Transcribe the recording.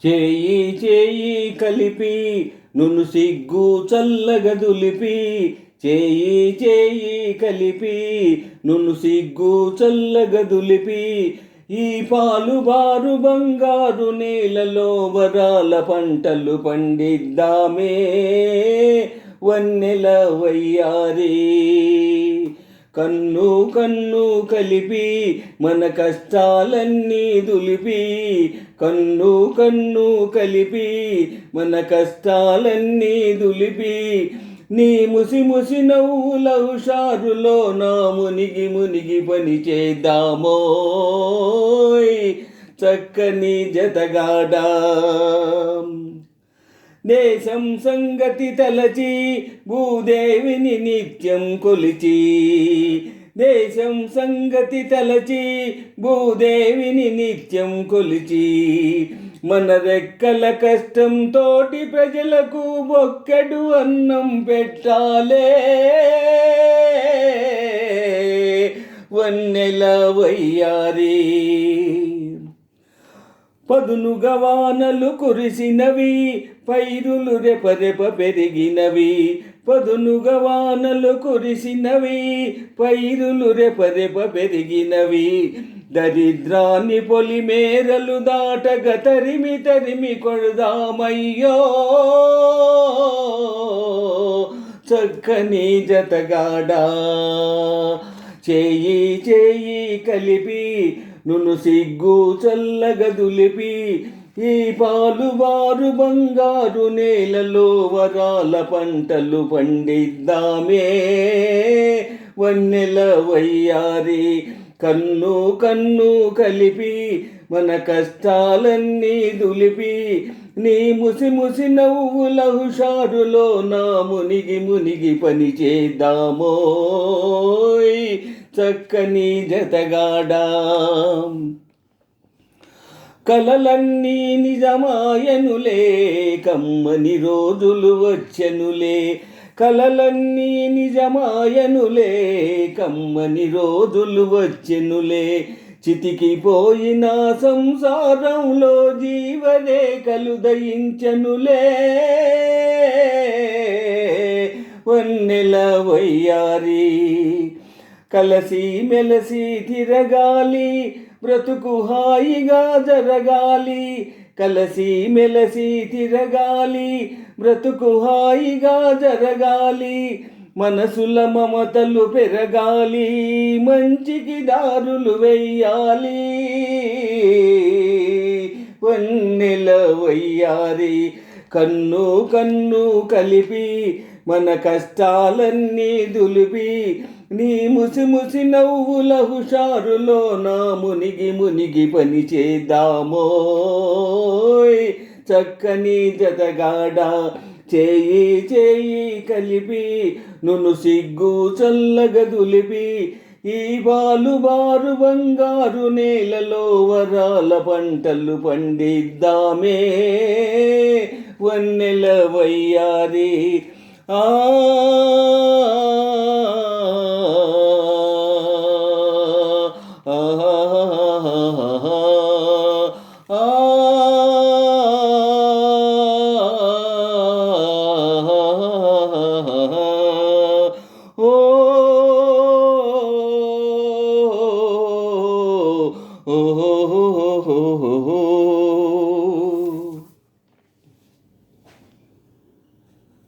చేయి చేయి కలిపి నును సిగ్గు చల్లగదులిపి, చేయి చేయి కలిపి నును సిగ్గు చల్లగదులిపి, ఈ పాలు బారు బంగారు నేలలో వరాల పంటలు పండిద్దామే వన్నెల వయ్యారి. కన్ను కన్ను కలిపి మన కష్టాలన్నీ దులిపి, కన్ను కన్ను కలిపి మన కష్టాలన్నీ దులిపి, నీ ముసి ముసి నవ్వుల హుషారులో నా మునిగి మునిగి పని చేద్దామోయ్ చక్కని జతగాడా. దేశం సంగతి తలచి భూదేవిని నిత్యం కొలిచి, దేశం సంగతి తలచి భూదేవిని నిత్యం కొలిచి, మన రెక్కల కష్టం తోటి ప్రజలకు బొక్కెడు అన్నం పెట్టాలే వన్నెల వయ్యారి. పదునుగా వానలు కురిసినవి, పైరులు రెపరెప పెరిగినవి, పదునుగా వానలు కురిసినవి, పైరులు రెపరెప పెరిగినవి, దరిద్రాన్ని పొలిమేరలు దాటగ తరిమి తరిమి కొడదామయ్యో చక్కని జతగాడా. చేయి చేయి కలిపి నును సిగ్గు చల్లగదులిపి, ఈ పాలు బారు బంగారు నేలలో వరాల పంటలు పండిద్దామే వన్నెల వయ్యారి. కన్ను కన్ను కలిపి మన కష్టాలన్నీ దులిపి, నీ ముసి ముసి నవ్వుల హుషారులో నా మునిగి మునిగి పని చేద్దామోయ్ చక్కని జతగాడా. కలలన్నీ నిజమాయనులే, కమ్మని రోజులు వచ్చెనులే, కలలన్నీ నిజమాయనులే, కమ్మని రోజులు వచ్చెనులే, చితికిపోయిన సంసారంలో జీవరేఖలు దయించెనులే వన్నెల వయ్యారి. కలసి మెలసి తిరగాలి, బ్రతుకు హాయిగా జరగాలి, కలసి మెలసి తిరగాలి, బ్రతుకు హాయిగా జరగాలి, మనసుల మమతలు పెరగాలి, మంచికి దారులు వెయ్యాలి వన్నెల వయ్యారి. కన్ను కన్ను కలిపి మన కష్టాలన్నీ దులిపి, నీ ముసి ముసి నవ్వుల హుషారులో నా మునిగి మునిగి పని చేద్దామోయ్ చక్కని జతగాడా. చేయి చేయి కలిపి నును సిగ్గు చల్లగదులిపి, ఈ పాలు బారు బంగారు నేలలో వరాల పంటలు పండిద్దామే వన్నెల వయ్యారి. ఆ ఓ